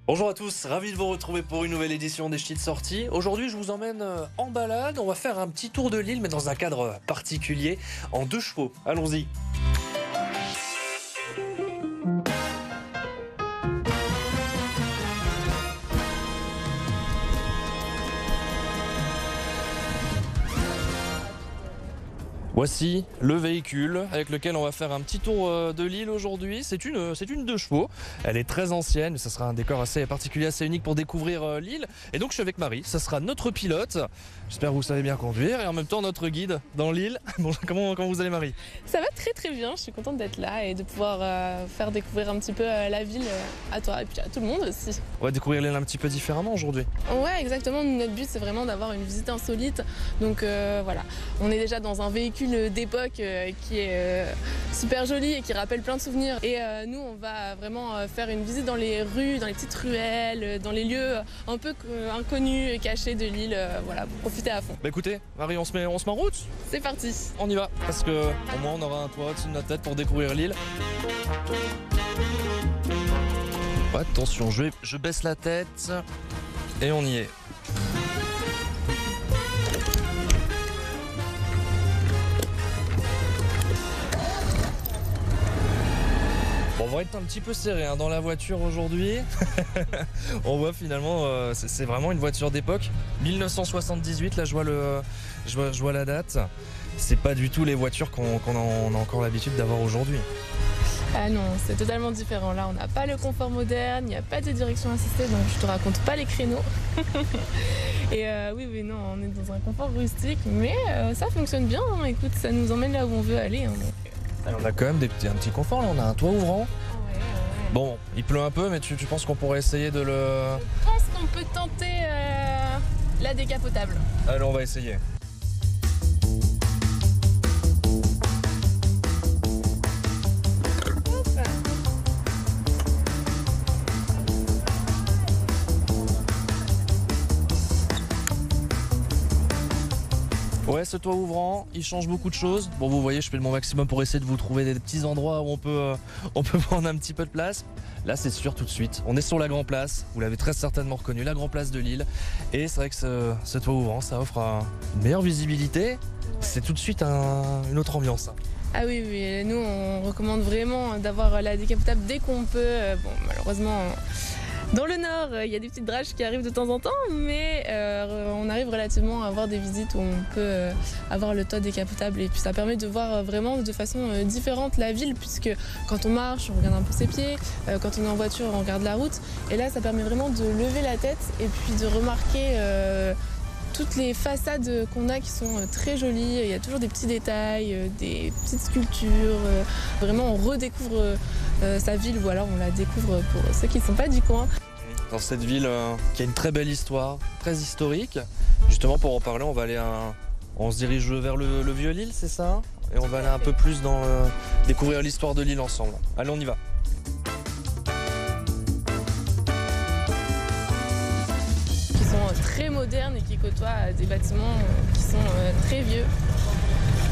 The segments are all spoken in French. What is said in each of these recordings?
Bonjour à tous, ravi de vous retrouver pour une nouvelle édition des Ch'tis de sortie. Aujourd'hui, je vous emmène en balade. On va faire un petit tour de l'île, mais dans un cadre particulier, en 2 chevaux. Allons-y. Voici le véhicule avec lequel on va faire un petit tour de l'île aujourd'hui. C'est une 2 chevaux. Elle est très ancienne, mais ça sera un décor assez particulier, assez unique pour découvrir l'île. Et donc je suis avec Marie, ça sera notre pilote. J'espère que vous savez bien conduire et en même temps notre guide dans l'île. Bon, comment vous allez Marie? Ça va très très bien, je suis contente d'être là et de pouvoir faire découvrir un petit peu la ville à toi et puis à tout le monde aussi. On va découvrir l'île un petit peu différemment aujourd'hui. Ouais, exactement, notre but c'est vraiment d'avoir une visite insolite. Donc voilà, on est déjà dans un véhicule d'époque qui est super joli et qui rappelle plein de souvenirs. Et nous on va vraiment faire une visite dans les rues, dans les petites ruelles, dans les lieux un peu inconnus et cachés de l'île, voilà, pour profiter à fond. Bah écoutez, Marie, on se met en route. C'est parti. On y va, parce que au moins on aura un toit au-dessus de notre tête pour découvrir l'île. Attention, je baisse la tête et on y est. Bon, on va être un petit peu serré dans la voiture aujourd'hui. On voit finalement, c'est vraiment une voiture d'époque. 1978, là je vois la date. C'est pas du tout les voitures qu'on a encore l'habitude d'avoir aujourd'hui. Ah non, c'est totalement différent. Là, on n'a pas le confort moderne, il n'y a pas de direction assistée, donc je te raconte pas les créneaux. Et oui, non, on est dans un confort rustique, mais ça fonctionne bien. Hein. Écoute, ça nous emmène là où on veut aller. Hein, donc. Alors, on a quand même un petit confort, là. On a un toit ouvrant. Ouais. Bon, il pleut un peu, mais tu penses qu'on pourrait essayer de le... Je pense qu'on peut tenter la décapotable. Allez, on va essayer. Ouais, ce toit ouvrant, il change beaucoup de choses. Bon, vous voyez, je fais de mon maximum pour essayer de vous trouver des petits endroits où on peut prendre un petit peu de place. Là, c'est sûr tout de suite. On est sur la Grand Place. Vous l'avez très certainement reconnu, la Grand Place de Lille. Et c'est vrai que ce toit ouvrant, ça offre une meilleure visibilité. C'est tout de suite une autre ambiance. Ah oui, nous, on recommande vraiment d'avoir la décapotable dès qu'on peut. Bon, malheureusement... Dans le nord, il y a des petites draches qui arrivent de temps en temps, mais on arrive relativement à avoir des visites où on peut avoir le toit décapotable et puis ça permet de voir vraiment de façon différente la ville puisque quand on marche, on regarde un peu ses pieds, quand on est en voiture, on regarde la route et là ça permet vraiment de lever la tête et puis de remarquer toutes les façades qu'on a qui sont très jolies. Il y a toujours des petits détails, des petites sculptures. Vraiment, on redécouvre sa ville ou alors on la découvre pour ceux qui ne sont pas du coin. Dans cette ville qui a une très belle histoire, très historique. Justement, pour en parler, on se dirige vers le Vieux-Lille, c'est ça? Et on va aller un peu plus dans découvrir l'histoire de l'île ensemble. Allez, on y va. Très moderne et qui côtoie des bâtiments qui sont très vieux.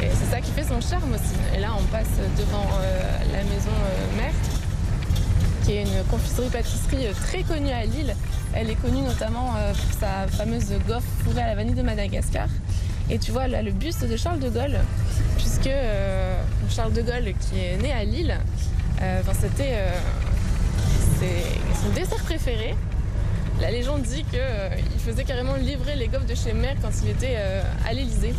Et c'est ça qui fait son charme aussi. Et là, on passe devant la maison mère, qui est une confiserie-pâtisserie très connue à Lille. Elle est connue notamment pour sa fameuse gaufre fourrée à la vanille de Madagascar. Et tu vois là le buste de Charles de Gaulle, puisque Charles de Gaulle, qui est né à Lille, c'était son dessert préféré. La légende dit qu'il faisait carrément livrer les gaufres de chez Mère quand il était à l'Élysée.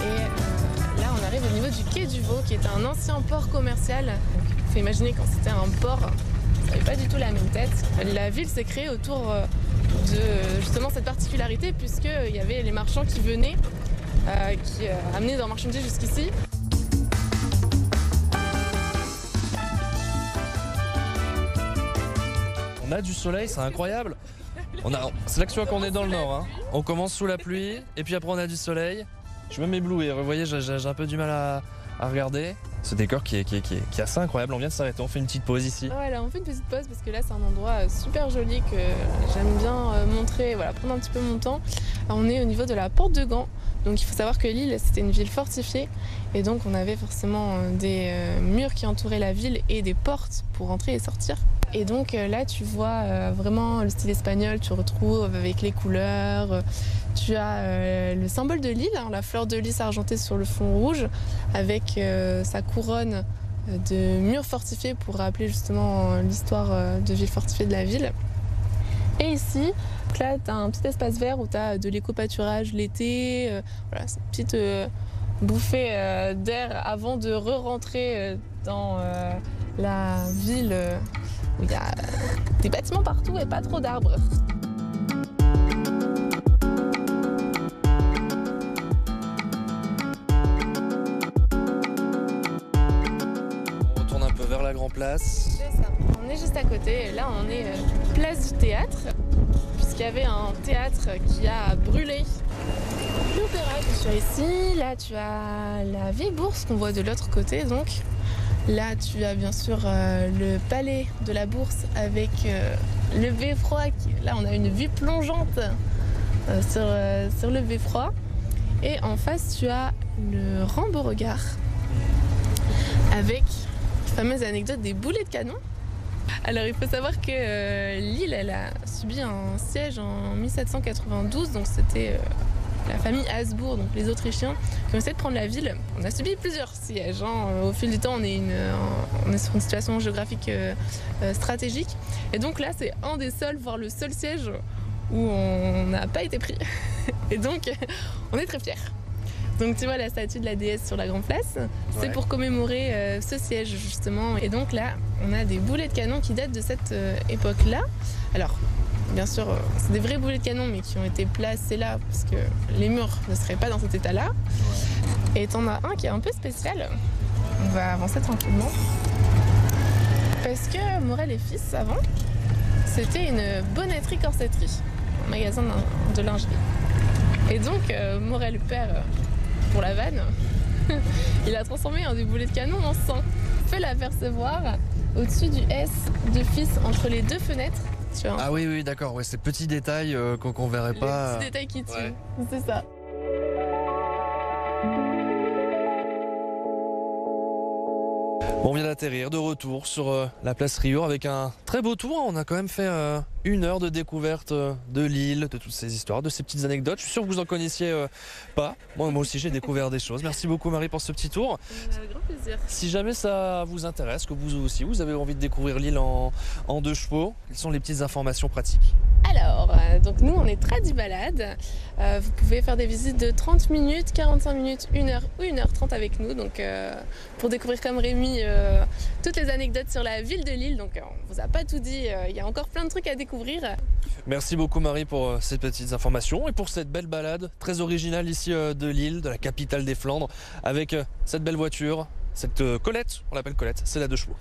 Et là, on arrive au niveau du quai du Vau, qui est un ancien port commercial. Il faut imaginer quand c'était un port, ça n'avait pas du tout la même tête. La ville s'est créée autour de justement cette particularité, puisqu'il y avait les marchands qui venaient, qui amenaient leurs marchandises jusqu'ici. On a du soleil, c'est incroyable. C'est là que tu vois qu'on est dans le nord. Hein. On commence sous la pluie et puis après on a du soleil. Je veux m'éblouir. Vous voyez, j'ai un peu du mal à regarder. Ce décor qui est assez incroyable. On vient de s'arrêter, on fait une petite pause ici. Voilà, on fait une petite pause parce que là c'est un endroit super joli que j'aime bien montrer, voilà, prendre un petit peu mon temps. Alors, on est au niveau de la porte de Gand, donc il faut savoir que Lille c'était une ville fortifiée et donc on avait forcément des murs qui entouraient la ville et des portes pour entrer et sortir. Et donc là tu vois vraiment le style espagnol, tu retrouves avec les couleurs, tu as le symbole de Lille, hein, la fleur de lys argentée sur le fond rouge avec sa couronne de murs fortifiés pour rappeler justement l'histoire de ville fortifiée de la ville. Et ici, là tu as un petit espace vert où tu as de l'éco-pâturage l'été, voilà, c'est une petite bouffée d'air avant de re-rentrer dans la ville où il y a des bâtiments partout et pas trop d'arbres. On retourne un peu vers la Grand Place. C'est ça, on est juste à côté, là on est place du théâtre, puisqu'il y avait un théâtre qui a brûlé. L'opéra que tu as ici, là tu as la vieille bourse qu'on voit de l'autre côté donc. Là tu as bien sûr le palais de la bourse avec le beffroi, là on a une vue plongeante sur le beffroi. Et en face tu as le Rand-Beauregard avec la fameuse anecdote des boulets de canon. Alors il faut savoir que Lille elle a subi un siège en 1792, donc c'était la famille Habsbourg, donc les Autrichiens, qui ont essayé de prendre la ville. On a subi plusieurs sièges, hein. Au fil du temps on est sur une situation géographique stratégique, et donc là c'est un des seuls, voire le seul siège où on n'a pas été pris. Et donc on est très fiers. Donc tu vois la statue de la déesse sur la Grande Place, c'est pour commémorer ce siège justement. Et donc là, on a des boulets de canon qui datent de cette époque-là. Alors, bien sûr, c'est des vrais boulets de canon, mais qui ont été placés là parce que les murs ne seraient pas dans cet état-là. Et t'en as un qui est un peu spécial. On va avancer tranquillement. Parce que Morel et Fils, avant, c'était une bonnetterie-corsetterie, un magasin de lingerie. Et donc, Morel père, pour la vanne, il a transformé un des boulets de canon en sang. Fait l'apercevoir au-dessus du S de Fils, entre les deux fenêtres. Tu vois. Ah oui, d'accord, ouais, ces petits détails qu'on verrait pas. Les petits détails qui tuent, c'est ça. On vient d'atterrir de retour sur la place Rieur avec un très beau tour. On a quand même fait 1 heure de découverte de Lille, de toutes ces histoires, de ces petites anecdotes. Je suis sûr que vous en connaissiez pas. Moi aussi, j'ai découvert des choses. Merci beaucoup Marie pour ce petit tour. Avec grand plaisir. Si jamais ça vous intéresse, que vous aussi vous avez envie de découvrir Lille en 2 chevaux, quelles sont les petites informations pratiques? Alors, donc nous on est très du balade. Vous pouvez faire des visites de 30 minutes, 45 minutes, 1 heure ou 1h30 avec nous. Donc pour découvrir comme Rémi toutes les anecdotes sur la ville de Lille. Donc on vous a pas tout dit, il y a encore plein de trucs à découvrir. Merci beaucoup Marie pour ces petites informations et pour cette belle balade très originale ici de Lille, de la capitale des Flandres, avec cette belle voiture, cette Colette, on l'appelle Colette, c'est la 2 chevaux.